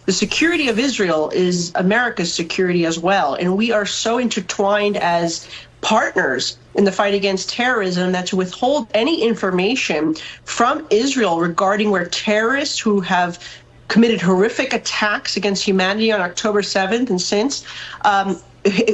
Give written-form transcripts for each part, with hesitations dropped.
the security of Israel is America's security as well. And we are so intertwined as partners in the fight against terrorism that to withhold any information from Israel regarding where terrorists who have committed horrific attacks against humanity on October 7th and since,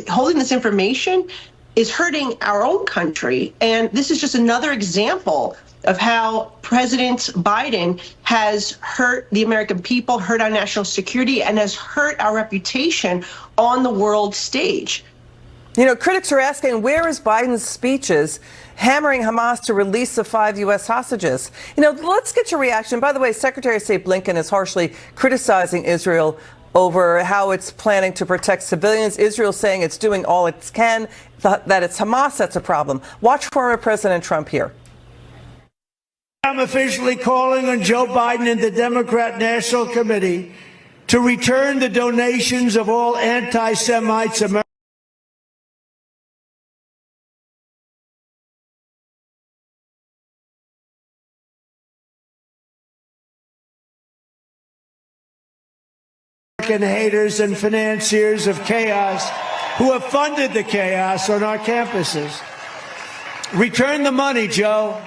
holding this information is hurting our own country. And this is just another example of how President Biden has hurt the American people, hurt our national security, and has hurt our reputation on the world stage. You know, critics are asking, where is Biden's speeches hammering Hamas to release the 5 U.S. hostages? You know, let's get your reaction. By the way, Secretary of State Blinken is harshly criticizing Israel over how it's planning to protect civilians. Israel saying it's doing all it can, that it's Hamas that's a problem. Watch former President Trump here. I'm officially calling on Joe Biden and the Democrat National Committee to return the donations of all anti-Semites, haters and financiers of chaos who have funded the chaos on our campuses. Return the money, Joe.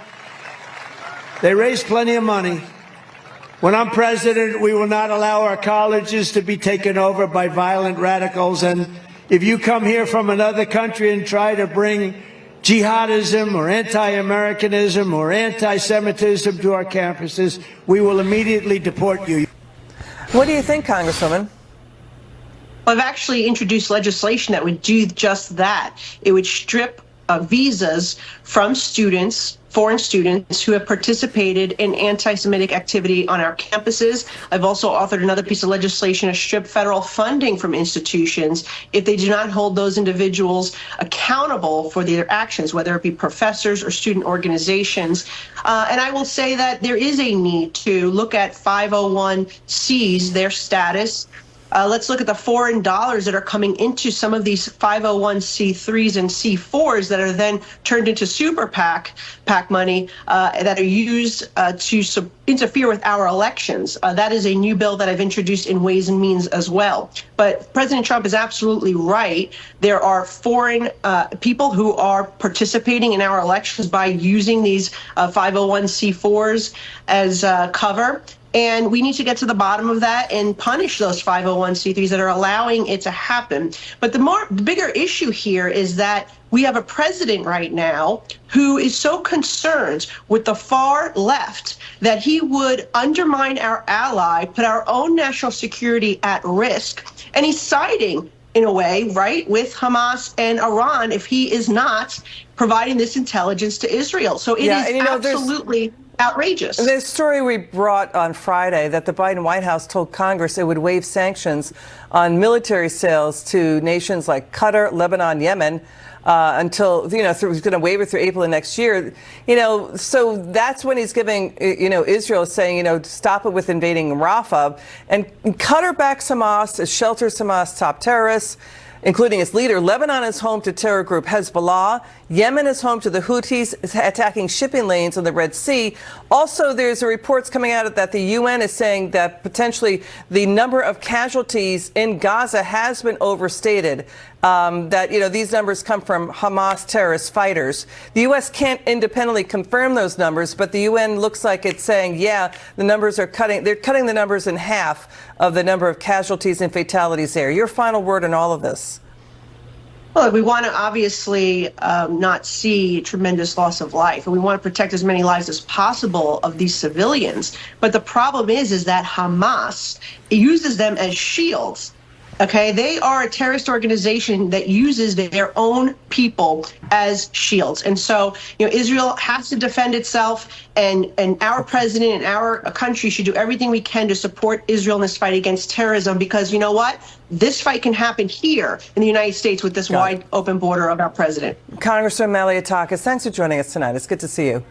They raise plenty of money. When I'm president, we will not allow our colleges to be taken over by violent radicals. And if you come here from another country and try to bring jihadism or anti-Americanism or anti-Semitism to our campuses, we will immediately deport you. What do you think, Congresswoman? I've actually introduced legislation that would do just that. It would strip visas from students, foreign students, who have participated in anti-Semitic activity on our campuses. I've also authored another piece of legislation to strip federal funding from institutions if they do not hold those individuals accountable for their actions, whether it be professors or student organizations. And I will say that there is a need to look at 501Cs, their status. Let's look at the foreign dollars that are coming into some of these 501c3s and C4s that are then turned into super PAC money that are used to interfere with our elections. That is a new bill that I've introduced in Ways and Means as well. But President Trump is absolutely right. There are foreign people who are participating in our elections by using these 501c4s as cover. And we need to get to the bottom of that and punish those 501c3s that are allowing it to happen. But the bigger issue here is that we have a president right now who is so concerned with the far left that he would undermine our ally, put our own national security at risk. And he's siding, in a way, right, with Hamas and Iran if he is not providing this intelligence to Israel. So it is absolutely outrageous. The story we brought on Friday that the Biden White House told Congress it would waive sanctions on military sales to nations like Qatar, Lebanon, Yemen until, he's going to waive it through April of next year. So that's when he's giving, Israel saying, stop it with invading Rafah. And Qatar backs Hamas, shelters Hamas top terrorists, including its leader. Lebanon is home to terror group Hezbollah. Yemen is home to the Houthis attacking shipping lanes on the Red Sea. Also, there's reports coming out that the UN is saying that potentially the number of casualties in Gaza has been overstated. That, these numbers come from Hamas terrorist fighters. The U.S. can't independently confirm those numbers, but the UN looks like it's saying, yeah, the numbers are they're cutting the numbers in half of the number of casualties and fatalities there. Your final word on all of this? Well, we want to obviously not see tremendous loss of life, and we want to protect as many lives as possible of these civilians. But the problem is that Hamas uses them as shields. Okay, they are a terrorist organization that uses their own people as shields. And so, Israel has to defend itself, and our president and our country should do everything we can to support Israel in this fight against terrorism, because you know what? This fight can happen here in the United States with this wide open border of our president. Congressman Malliotakis, thanks for joining us tonight. It's good to see you.